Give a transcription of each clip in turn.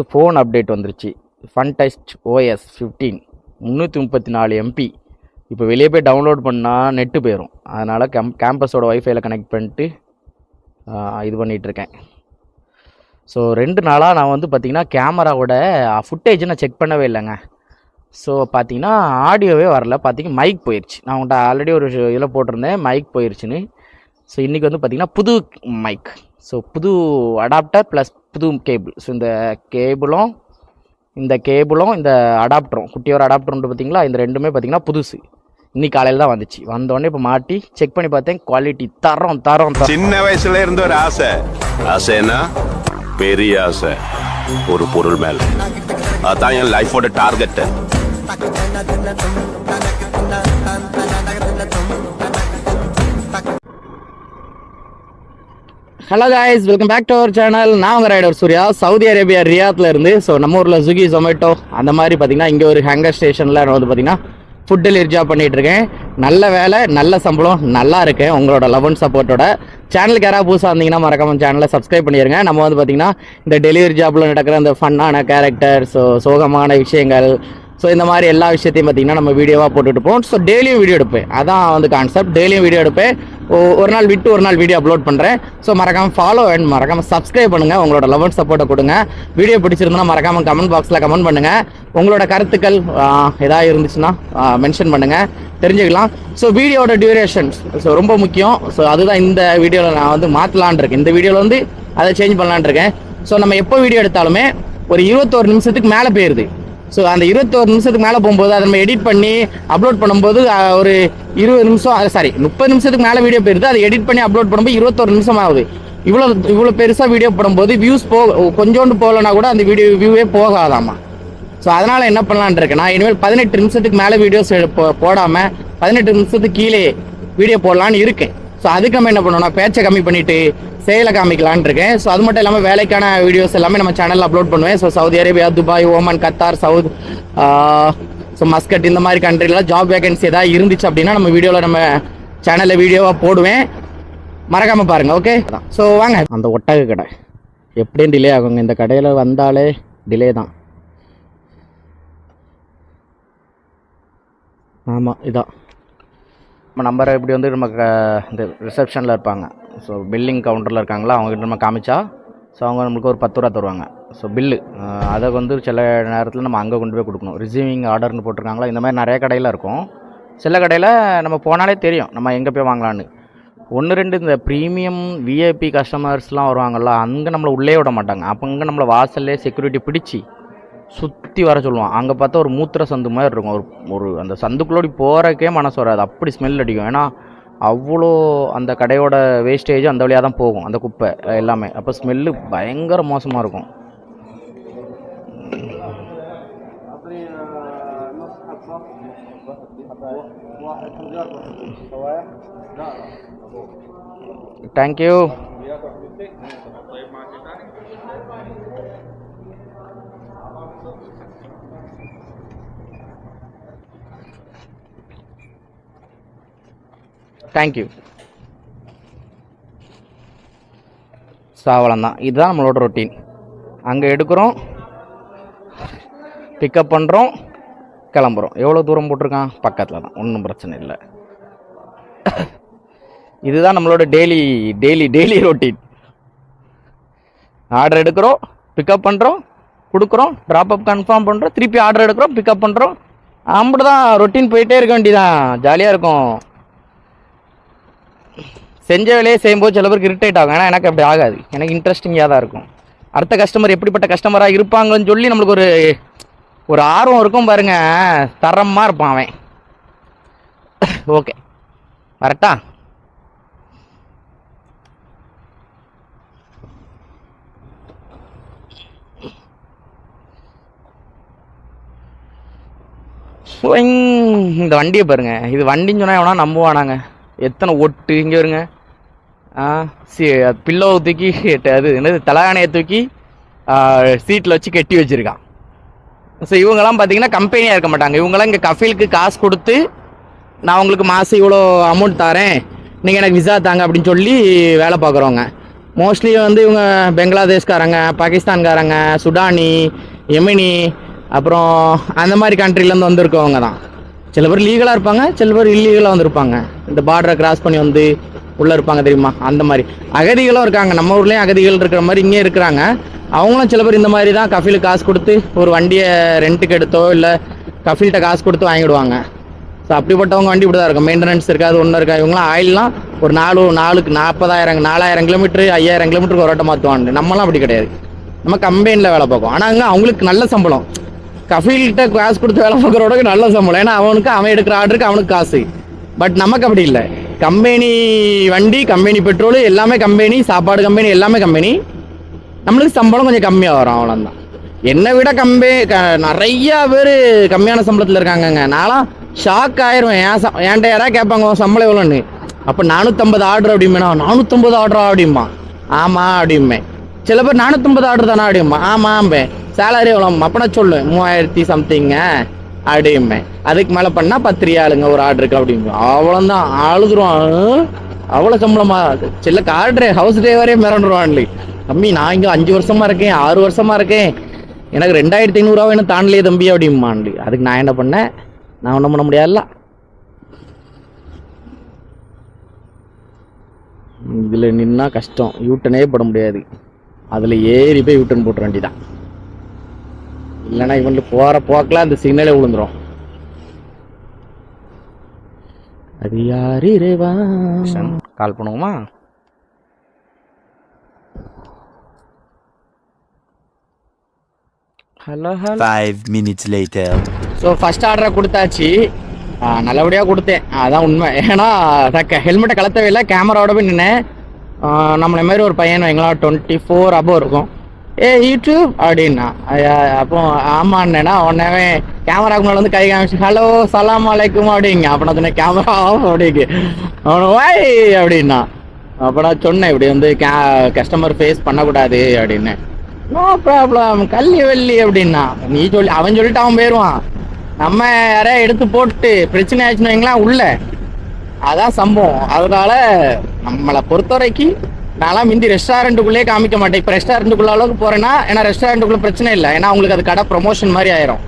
Phone update வந்துருச்சு. Funtouch OS 15 334 MP. இப்போ வெளியே போய் டவுன்லோட் பண்ணால் நெட்டு போயிடும். அதனால் கேம்பஸோட ஒய்ஃபைல கனெக்ட் பண்ணிட்டு இது பண்ணிகிட்ருக்கேன். ஸோ 2 நாளாக நான் வந்து பார்த்திங்கன்னா கேமராவோட ஃபுட்டேஜ் நான் செக் பண்ணவே இல்லைங்க. ஸோ பார்த்திங்கன்னா ஆடியோவே வரல. பார்த்திங்கன்னா மைக் போயிடுச்சு. நான் உங்கள்கிட்ட ஆல்ரெடி ஒரு இதில் போட்டிருந்தேன் மைக் போயிடுச்சுன்னு. ஸோ இன்றைக்கி வந்து பார்த்திங்கன்னா புது மைக். ஸோ புது அடாப்டர் ப்ளஸ் புது கேபிள். ஸோ இந்த கேபிளும் இந்த அடாப்டரும் குட்டியோட அடாப்டர் உண்டு பார்த்தீங்களா, இந்த ரெண்டுமே பார்த்தீங்கன்னா புதுசு. இன்னைக்கு காலையில் தான் வந்துச்சு. வந்தோடனே இப்போ மாட்டி செக் பண்ணி பார்த்தேன். குவாலிட்டி தரம். சின்ன வயசுல இருந்த ஒரு ஆசைன்னா பெரிய ஆசை ஒரு பொருள் மேல. அதான் என் லைஃபோட target. Hello guys, welcome back to our channel. நான் உங்கள் ரைடர் சூர்யா, சவுதி அரேபியா ரியாத்தில் இருந்து. ஸோ நம்ம ஊரில் ஸ்விக்கி ஜொமேட்டோ அந்த மாதிரி பார்த்திங்கன்னா இங்கே ஒரு ஹேங்கர் ஸ்டேஷனில் நான் வந்து பார்த்திங்கன்னா ஃபுட் டெலிவரி ஜாப் பண்ணிகிட்ருக்கேன். நல்ல வேலை, நல்ல சம்பளம், நல்லா இருக்கேன். உங்களோட லவ் அண்ட் சப்போர்ட்டோட. சேனலுக்கு யாராவது புதுசாக இருந்தீங்கன்னா மறக்காம சேனலை சப்ஸ்கிரைப் பண்ணிடுங்க. நம்ம வந்து பார்த்திங்கன்னா இந்த டெலிவரி ஜாப்பில் நடக்கிற அந்த ஃபன்னான கேரக்டர், சோகமான விஷயங்கள், ஸோ இந்த மாதிரி எல்லா விஷயத்தையும் பார்த்திங்கன்னா நம்ம வீடியோவாக போட்டுட்டு போவோம். ஸோ டெய்லியும் வீடியோ எடுப்பேன். அதான் வந்து கான்செப்ட். டெய்லியும் வீடியோ எடுப்பேன். ஒரு நாள் விட்டு ஒரு நாள் வீடியோ அப்லோட் பண்ணுறேன். ஸோ மறக்காமல் ஃபாலோ அண்ட் மறக்காமல் சப்ஸ்கிரைப் பண்ணுங்கள். உங்களோட லவ் அண்ட் சப்போர்ட்டை கொடுங்க. வீடியோ பிடிச்சிருந்தா மறக்காமல் கமெண்ட் பாக்ஸில் கமெண்ட் பண்ணுங்கள். உங்களோட கருத்துக்கள் ஏதாவது இருந்துச்சுன்னா மென்ஷன் பண்ணுங்கள், தெரிஞ்சுக்கலாம். ஸோ வீடியோட டியூரேஷன் ரொம்ப முக்கியம். ஸோ அதுதான் இந்த வீடியோவில் நான் வந்து மாற்றலான் இருக்கேன். இந்த வீடியோவில் வந்து அதை சேஞ்ச் பண்ணலான் இருக்கேன். ஸோ நம்ம எப்போ வீடியோ எடுத்தாலுமே ஒரு 21 நிமிஷத்துக்கு மேலே போயிடுது. ஸோ அந்த 21 நிமிஷத்துக்கு மேலே போகும்போது அதை நம்ம எடிட் பண்ணி அப்லோட் பண்ணும்போது ஒரு 20 நிமிஷம் 30 நிமிஷத்துக்கு மேலே வீடியோ போயிருது. அதை எடிட் பண்ணி அப்லோட் பண்ணும்போது 21 நிமிஷம் ஆகுது. இவ்வளோ பெருசாக வீடியோ போடும்போது வியூஸ் கொஞ்சோண்டு போகலன்னா கூட அந்த வியூவே போகாதாமா. ஸோ அதனால் என்ன பண்ணலான் இருக்கேன், நான் இனிமேல் 18 நிமிஷத்துக்கு மேலே வீடியோஸ் போடாமல் 18 நிமிஷத்துக்கு கீழே வீடியோ போடலான்னு இருக்கேன். ஸோ அதுக்கு நம்ம என்ன பண்ணோம்னா பேச்சை கம்மி பண்ணிவிட்டு செயலை காமிக்கலான் இருக்கேன். ஸோ அது மட்டும் இல்லாமல் வேலைக்கான வீடியோஸ் எல்லாமே நம்ம சேனலில் அப்லோட் பண்ணுவேன். So Saudi Arabia, Dubai, Oman, Qatar, so Muscat இந்த மாதிரி கண்ட்ரிலாம் ஜாப் வேகன்சி ஏதாவது இருந்துச்சு அப்படின்னா நம்ம வீடியோவில் நம்ம சேனலில் வீடியோவாக போடுவேன். மறக்காமல் பாருங்கள். ஓகே, ஸோ வாங்க. அந்த ஒட்டக கடை எப்படியும் டிலே ஆகுங்க. இந்த கடையில் வந்தாலே டிலே தான். ஆமாம், இதான் நம்ம நம்பரை இப்படி வந்து நம்ம இந்த ரிசப்ஷனில் இருப்பாங்க. ஸோ பில்லிங் கவுண்டரில் இருக்காங்களா, அவங்ககிட்ட நம்ம காமிச்சா ஸோ அவங்க நம்மளுக்கு ஒரு 10 ரூபா தருவாங்க. ஸோ பில்லு அதை வந்து சில நேரத்தில் நம்ம அங்கே கொண்டு போய் கொடுக்கணும். ரிசீவிங் ஆர்டர்னு போட்டிருக்காங்களா, இந்த மாதிரி நிறைய கடையில் இருக்கும். சில கடையில் நம்ம போனாலே தெரியும் நம்ம எங்கே போய் வாங்கலான்னு. 1-2 இந்த ப்ரீமியம் விஐபி கஸ்டமர்ஸ்லாம் வருவாங்கள்ல, அங்கே நம்மளை உள்ளே விட மாட்டாங்க. அப்போ அங்கே நம்மளை வாசல்லே செக்யூரிட்டி பிடிச்சி சுற்றி வர சொல்லுவான். அங்கே பார்த்தா ஒரு மூத்திர சந்து மாதிரி இருக்கும். ஒரு அந்த சந்துக்குள்ளோடி போகிறக்கே மனசு வராது, அப்படி ஸ்மெல் அடிக்கும். ஏன்னா அவ்வளோ அந்த கடையோட வேஸ்டேஜ் அந்த வழியாக தான் போகும், அந்த குப்பை எல்லாமே. அப்போ ஸ்மெல்லு பயங்கர மோசமாக இருக்கும். தேங்க்யூ. தேங்க்யூ. ஸோ அவ்வளோதான். இதுதான் நம்மளோட ரொட்டீன். அங்கே எடுக்கிறோம், பிக்கப் பண்ணுறோம், கிளம்புறோம். எவ்வளோ தூரம் போட்டிருக்கான், பக்கத்தில் தான், ஒன்றும் பிரச்சனை இல்லை. இதுதான் நம்மளோட டெய்லி ரொட்டீன். ஆர்டர் எடுக்கிறோம், பிக்கப் பண்ணுறோம், கொடுக்குறோம், ட்ராப்அப் கன்ஃபார்ம் பண்ணுறோம், திருப்பி ஆர்டர் எடுக்கிறோம், பிக்கப் பண்ணுறோம். அப்படி தான் ரொட்டீன் போயிட்டே இருக்க வேண்டியதான். ஜாலியாக இருக்கும். செஞ்ச வேலையை செய்யும்போது சில பேருக்கு இரிட்டேட் ஆகும். ஏன்னா எனக்கு அப்படி ஆகாது. எனக்கு இன்ட்ரெஸ்டிங்காக தான் இருக்கும். அடுத்த கஸ்டமர் எப்படிப்பட்ட கஸ்டமராக இருப்பாங்கன்னு சொல்லி நம்மளுக்கு ஒரு ஆர்வம் இருக்கும் பாருங்க. தரமாக இருப்பான் அவன். ஓகே, கரெக்டா? இந்த வண்டியை பாருங்க. இது வண்டின்னு சொன்னால் எவனா நம்புவானாங்க? எத்தனை ஒட்டு இங்கே வருங்க. பில்லோவை தூக்கி அது என்னது தலகாணையை தூக்கி சீட்டில் வச்சு கட்டி வச்சுருக்கான். ஸோ இவங்கெல்லாம் பார்த்தீங்கன்னா கம்பெனியாக இருக்க மாட்டாங்க. இவங்கெல்லாம் இங்கே கஃபீலுக்கு காசு கொடுத்து நான் உங்களுக்கு மாதம் இவ்வளோ அமௌண்ட் தரேன், நீங்கள் எனக்கு விசா தாங்க அப்படின்னு சொல்லி வேலை பார்க்குறவங்க. மோஸ்ட்லி வந்து இவங்க பெங்களாதேஷ்காரங்க, பாகிஸ்தான்காரங்க, சுடானி, யெமெனி, அப்புறம் அந்த மாதிரி கண்ட்ரிலேருந்து வந்திருக்கவங்க தான். சில பேர் லீகலாக இருப்பாங்க, சில பேர் இல்லீகலாக வந்திருப்பாங்க. இந்த பார்டரை கிராஸ் பண்ணி வந்து உள்ளே இருப்பாங்க தெரியுமா, அந்த மாதிரி அகதிகளும் இருக்காங்க. நம்ம ஊர்லேயும் அகதிகள் இருக்கிற மாதிரி இங்கே இருக்கிறாங்க. அவங்களும் சில பேர் இந்த மாதிரி தான் கஃபீலுக்கு காசு கொடுத்து ஒரு வண்டியை ரெண்ட்டுக்கு எடுத்தோ இல்லை கஃபீல்கிட்ட காசு கொடுத்து வாங்கிடுவாங்க. ஸோ அப்படிப்பட்டவங்க வண்டி இப்படி தான் இருக்கும். மெயின்டெனன்ஸ் இருக்காது, ஒன்றும் இருக்காது. இவங்களாம் ஆயிலெலாம் ஒரு நாளுக்கு 4000 கிலோமீட்டர் 5000 கிலோமீட்டருக்கு ஒரு வட்டம் மாற்றுவாங்க. நம்மளாம் அப்படி கிடையாது. நம்ம கம்பெனியில் வேலை பார்க்கும். ஆனால் அங்கே அவங்களுக்கு நல்ல சம்பளம். கஃபீல்கிட்ட காசு கொடுத்து வேலை பார்க்குறவனுக்கு நல்ல சம்பளம். ஏன்னா அவன் எடுக்கிற ஆர்டருக்கு அவனுக்கு காசு. பட் நமக்கு அப்படி இல்லை. கம்பெனி வண்டி, கம்பெனி பெட்ரோல், எல்லாமே கம்பெனி, சாப்பாடு கம்பெனி, எல்லாமே கம்பெனி. நம்மளுக்கு சம்பளம் கொஞ்சம் கம்மியாக வரும், அவ்வளோதான். என்னை விட நிறையா பேர் கம்மியான சம்பளத்தில் இருக்காங்கங்க. நான்லாம் ஷாக் ஆயிடுவேன். என்கிட்ட யாராவது கேட்பாங்க சம்பளம் எவ்வளோன்னு. அப்போ 450 ஆர்டர் அப்படிம்பேனா, 450 ஆர்டரா அப்படிம்பா. ஆமாம் அப்படிம்பேன். சில பேர் 450 ஆர்டர் தானே அப்படிம்பா. ஆமாம்பேன். சேலரி எவ்வளோ அப்பனா சொல்லு, 3000 சம்திங்க அப்படிம்பேன். அதுக்கு மேலே பண்ணால் 10 ரியாலுங்க ஒரு ஆர்டருக்கு அப்படிம்பேன். அவ்வளோதான், அழுதுருவான். அவ்வளோ சம்பளமா? சில கார் ஹவுஸ் டிரைவரே மிரண்டுருவான்லி. தம்பி நான் இங்கே 5 வருஷமா இருக்கேன், 6 வருஷமா இருக்கேன், எனக்கு 2500 வேணும் தாண்டலையே தம்பி அப்படிம்மான்லி. அதுக்கு நான் என்ன பண்ணேன், நான் ஒன்றும் பண்ண முடியாதுல்ல. இதில் நின்னா கஷ்டம், யூட்டனே போட முடியாது. அதில் ஏறி போய் யூட்டன் போட்டுற வேண்டிதான். இல்லைன்னா இவனுக்கு போகிற போக்கில் அந்த சிக்னலே விழுந்துடும். அது யாரு ரேவா? கால் பண்ணுவோமா? Hello hello. 5 minutes later. So first ஆர்டரை கொடுத்தாச்சு, நல்லபடியாக கொடுத்தேன். அதான் உண்மை. ஏன்னா ஹெல்மெட்டை கலத்தவே இல்லை, கேமராவோட போய் நின்னேன். நம்மளை மாதிரி ஒரு பையன் வைங்களா 24 above இருக்கும். யூடியூப் அப்படின்னா அப்போ ஆமாண்ணேனா உடனே கேமராக்கு முன்னாடி வந்து கை காமிச்சு ஹலோ சலாம் அலைக்கும் அப்படிங்க. அப்போ நான் சொன்னேன் கேமரா ஆஃப் அப்படிங்க. அவனை வாய் அப்படின்னா. அப்போ நான் சொன்னேன் இப்படி வந்து கஸ்டமர் ஃபேஸ் பண்ணக்கூடாது அப்படின்னு. நோ ப்ராப்ளம் கல்லி வெள்ளி அப்படின்னா. நீ அவன் சொல்லிட்டு அவன் போயிடுவான். நம்ம யாரையா எடுத்து போட்டு பிரச்சனை ஆச்சுன்னு வைங்களா உள்ள. அதான் சம்பவம். அதனால நம்மளை பொறுத்த வரைக்கும் நான்லாம் முந்தி ரெஸ்டாரண்ட்டுக்குள்ளேயே காமிக்க மாட்டேன். இப்போ ரெஸ்டாரண்ட்டுக்குள்ள அளவுக்கு போகிறேன்னா, ஏன்னா ரெஸ்டாரண்ட்டுக்குள்ளே பிரச்சனை இல்லை. ஏன்னா அவங்களுக்கு அது கடை ப்ரொமோஷன் மாதிரி ஆயிரும்.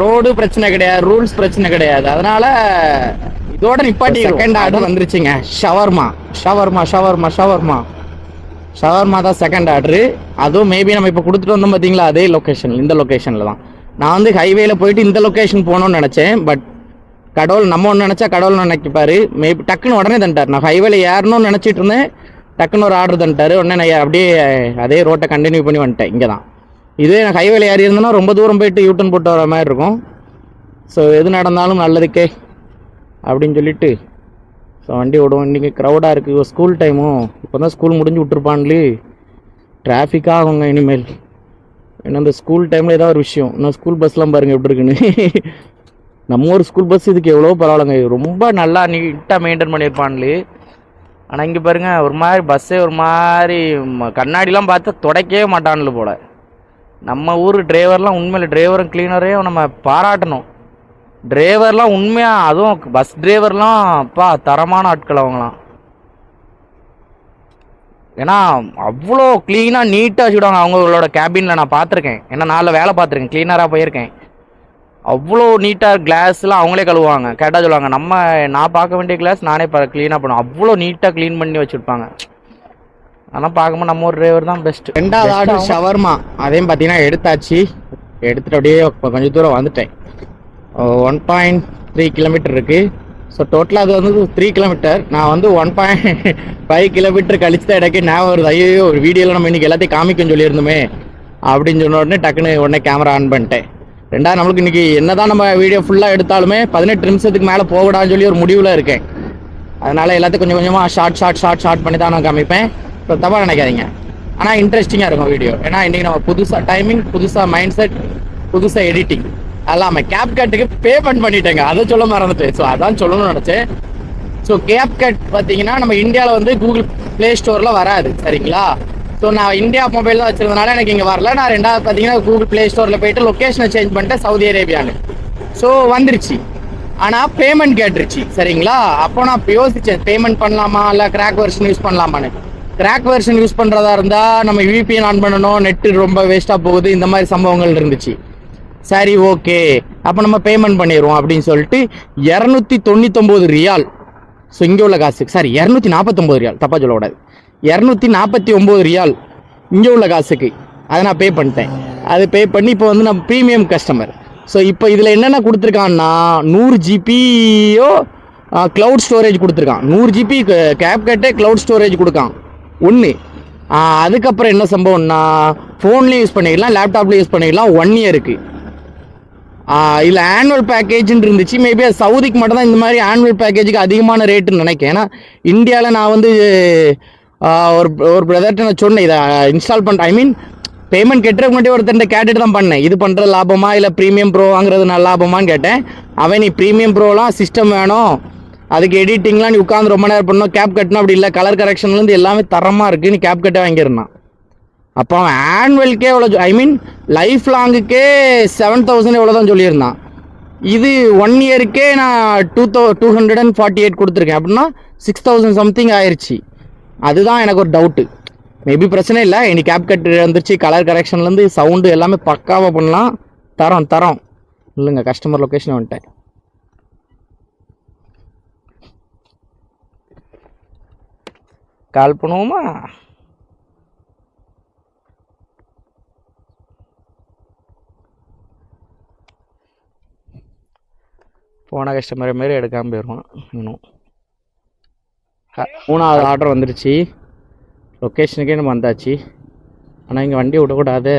ரோடு பிரச்சனை கிடையாது, ரூல்ஸ் பிரச்சனை கிடையாது. அதனால இதோட நிப்பாட்டி செகண்ட் ஆர்டர் வந்துருச்சுங்க. Shawarma shawarma shawarma shawarma shawarma தான் செகண்ட் ஆர்டரு. அதுவும் மேபி நம்ம இப்போ கொடுத்துட்டு வந்தோம் பார்த்தீங்களா, அதே லொக்கேஷன், இந்த லொக்கேஷனில் தான். நான் வந்து ஹைவேல போயிட்டு இந்த லொக்கேஷன் போகணும்னு நினச்சேன். பட் கடவுள் நம்ம ஒன்று நினச்சா கடவுள் நினைப்பாரு. மேபி டக்குன்னு உடனே தந்துட்டார். நான் ஹைவேல ஏறணும்னு நினச்சிட்டு இருந்தேன், டக்குன்னு ஒரு ஆர்டர் தந்துட்டாரு. உடனே நான் அப்படியே அதே ரோட்டை கண்டினியூ பண்ணி வந்துட்டேன். இங்கே தான். இதே நான் ஹைவேல ஏறி இருந்தேன்னா ரொம்ப தூரம் போயிட்டு யூட்டன் போட்டு வர மாதிரி இருக்கும். ஸோ எது நடந்தாலும் நல்லதுக்கே அப்படின்னு சொல்லிட்டு ஸோ வண்டி ஓடும். இன்றைக்கி க்ரௌடாக இருக்குது. ஸ்கூல் டைமும் இப்போ தான் ஸ்கூல் முடிஞ்சு விட்டுருப்பான்லி. டிராஃபிக்காக ஆகுங்க இனிமேல். ஏன்னா இந்த ஸ்கூல் டைமில் ஏதாவது ஒரு விஷயம். இன்னும் ஸ்கூல் பஸ்லாம் பாருங்கள் எப்படி இருக்குன்னு. நம்ம ஒரு ஸ்கூல் பஸ் இதுக்கு எவ்வளோ பரவாயில்லைங்க. ரொம்ப நல்லா நீட்டாக மெயின்டைன் பண்ணியிருப்பான்லி. ஆனால் இங்கே பாருங்கள் ஒரு மாதிரி பஸ்ஸே ஒரு மாதிரி கண்ணாடிலாம் பார்த்து துடைக்கவே மாட்டான்ல போல். நம்ம ஊர் டிரைவர்லாம் உண்மையில் டிரைவரும் கிளீனரையும் நம்ம பாராட்டணும். டிரைவர்லாம் உண்மையாக, அதுவும் பஸ் டிரைவர்லாம் அப்பா தரமான ஆட்கள் அவங்களாம். ஏன்னா அவ்வளோ க்ளீனாக நீட்டாக வச்சுக்கிடுவாங்க அவங்களோட கேபினில். நான் பார்த்துருக்கேன், ஏன்னா நான் வேலை பார்த்துருக்கேன், க்ளீனராக போயிருக்கேன். அவ்வளோ நீட்டாக கிளாஸ்லாம் அவங்களே கழுவுவாங்க. கேட்டால் சொல்லுவாங்க நான் பார்க்க வேண்டிய கிளாஸ் நானே க்ளீனாக பண்ணுவேன். அவ்வளோ நீட்டாக க்ளீன் பண்ணி வச்சுருப்பாங்க. ஆனால் பார்க்கும்போது நம்ம ஒரு டிரைவர் தான் பெஸ்ட்டு. ரெண்டாவது ஆர்டர் ஷவர்மா. அதையும் பார்த்தீங்கன்னா எடுத்தாச்சு. எடுத்துகிட்டு அப்படியே இப்போ கொஞ்சம் தூரம் வந்துட்டேன். 1.3 கிலோமீட்டர் இருக்குது. ஸோ டோட்டலாக அது வந்து 3 கிலோமீட்டர். நான் வந்து 1.5 கிலோமீட்டர் கழிச்சு தான் எனக்கு ஞாபகம் வருது. ஐயோ ஒரு வீடியோவில் நம்ம இன்றைக்கி எல்லாத்தையும் காமிக்கன்னு சொல்லியிருந்தோமே அப்படின்னு சொன்ன உடனே டக்குன்னு உடனே கேமரா ஆன் பண்ணிட்டேன். ரெண்டாவது நம்மளுக்கு இன்றைக்கி என்ன தான் நம்ம வீடியோ ஃபுல்லாக எடுத்தாலுமே 18 நிமிஷத்துக்கு மேலே போகக்கூடாதுன்னு சொல்லி ஒரு முடிவில் இருக்கேன். அதனால் எல்லாத்தையும் கொஞ்சம் கொஞ்சமாக ஷார்ட் பண்ணி தான் நான் காமிப்பேன். ஸோ தப்பாக நினைக்காதீங்க. ஆனால் இன்ட்ரெஸ்டிங்காக இருக்கும் வீடியோ. ஏன்னா இன்றைக்கி நம்ம புதுசாக டைமிங், புதுசாக மைண்ட் செட், புதுசாக எடிட்டிங் எல்லாமே. கேப்கட்டுக்கு பேமெண்ட் பண்ணிட்டேங்க, அதை சொல்ல மறந்துட்டேன். ஸோ அதான் சொல்லணும்னு நினச்சேன். ஸோ கேப்கட் பார்த்தீங்கன்னா நம்ம இந்தியாவில் வந்து கூகுள் ப்ளே ஸ்டோரில் வராது, சரிங்களா? ஸோ நான் இந்தியா மொபைல் தான் வச்சிருந்தனால எனக்கு இங்கே வரல. நான் ரெண்டாவது பார்த்தீங்கன்னா கூகுள் ப்ளே ஸ்டோரில் போயிட்டு லொக்கேஷனை சேஞ்ச் பண்ணிட்டேன், சவுதி அரேபியான்னு. ஸோ வந்துருச்சு. ஆனால் பேமெண்ட் கேட்டுருச்சு, சரிங்களா? அப்போ நான் யோசித்தேன் பேமெண்ட் பண்ணலாமா இல்லை கிராக் வெர்ஷன் யூஸ் பண்ணலாமான்னு. கிராக் வெர்ஷன் யூஸ் பண்ணுறதா இருந்தால் நம்ம VPN ஆன் பண்ணணும், நெட்டு ரொம்ப வேஸ்ட்டாக போகுது, இந்த மாதிரி சம்பவங்கள் இருந்துச்சு. சரி ஓகே, அப்போ நம்ம பேமெண்ட் பண்ணிடுவோம் அப்படின்னு சொல்லிட்டு 299 ரியால். ஸோ இங்கே உள்ள காசு, சாரி 249 ரியால், தப்பாக சொல்லக்கூடாது, 249 ரியால் இங்கே உள்ள காசுக்கு அதை நான் பே பண்ணிட்டேன். அது பே பண்ணி இப்போ வந்து நம்ம ப்ரீமியம் கஸ்டமர். ஸோ இப்போ இதில் என்னென்ன கொடுத்துருக்கான்னா 100 ஜிபியோ க்ளவுட் ஸ்டோரேஜ் கொடுத்துருக்கான். 100 ஜிபி CapCut க்ளவுட் ஸ்டோரேஜ் கொடுக்கான் ஒன்று. அதுக்கப்புறம் என்ன சம்பவம்னா ஃபோன்லேயும் யூஸ் பண்ணிக்கலாம், லேப்டாப்லேயும் யூஸ் பண்ணிக்கலாம் 1 இயருக்கு. இதில் ஆனுவல் பேக்கேஜ்னு இருந்துச்சு. மேபி அது சவுதிக்கு மட்டும் தான் இந்த மாதிரி ஆனுவல் பேக்கேஜுக்கு அதிகமான ரேட்டுன்னு நினைக்கிறேன். ஏன்னா இந்தியாவில் நான் வந்து ஒரு பிரதர்கிட்ட நான் சொன்னேன் இதை இன்ஸ்டால் பண்ண, ஐ மீன் பேமெண்ட் கட்டுறதுக்கு முன்னாடி ஒருத்தர் கேட்டுட்டு தான் பண்ணேன், இது பண்ணுறது லாபமா இல்லை ப்ரீமியம் ப்ரோ வாங்குறது நல்ல லாபமான்னு கேட்டேன். அவன் நீ ப்ரீமியம் ப்ரோலாம் சிஸ்டம் வேணும், அதுக்கு எடிட்டிங்லாம் நீ உட்காந்து ரொம்ப நேரம் பண்ணணும், CapCutனா அப்படி இல்லை, கலர் கரெக்ஷன்லேருந்து எல்லாமே தரமாக இருக்குது, நீ CapCut வாங்கியிருந்தான். அப்போ அவன் ஆனுவலுக்கே எவ்வளோ, ஐ மீன் லைஃப் லாங்குக்கே 7000 எவ்வளோ தான் சொல்லியிருந்தான். இது 1 இயருக்கே நான் 248 கொடுத்துருக்கேன். அப்படின்னா 6000 சம்திங் ஆயிடுச்சு. அதுதான் எனக்கு ஒரு டவுட்டு. மேபி பிரச்சனை இல்லை, இனி CapCut வந்துருச்சு, கலர் கரெக்ஷன்லேருந்து சவுண்டு எல்லாமே பக்காவாக பண்ணலாம். தரோம் இல்லைங்க, கஸ்டமர் லொக்கேஷன் வந்துட்டேன். கால் பண்ணுவோமா? போன கஸ்டமர் மாரி எடுக்காமல் போயிடுவான். இன்னும் 3வது ஆர்டர் வந்துருச்சு, லொக்கேஷனுக்கே நம்ம வந்தாச்சு. ஆனால் இங்கே வண்டி விடக்கூடாது,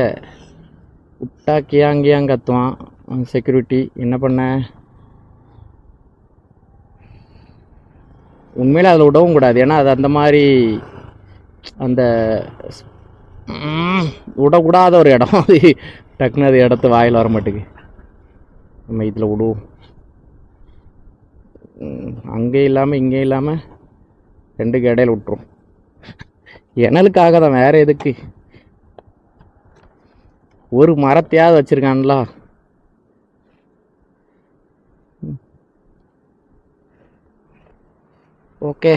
விட்டா கியாங்கியாங் கத்துவான் செக்யூரிட்டி. என்ன பண்ண, உண்மையிலே அதில் விடவும் கூடாது, ஏன்னா அது அந்த மாதிரி அந்த விடக்கூடாத ஒரு இடம் அது. டக்குன்னு அது இடத்து வாயில் வர மாட்டேங்குது. நம்ம இதில் விடுவோம், அங்கே இல்லாமல் இங்கே இல்லாமல் 2க்கு இடையில விட்டுரும். எனலுக்காக தான், வேற எதுக்கு. ஒரு மரத்தையாவது வச்சிருக்கான்ல. ஓகே.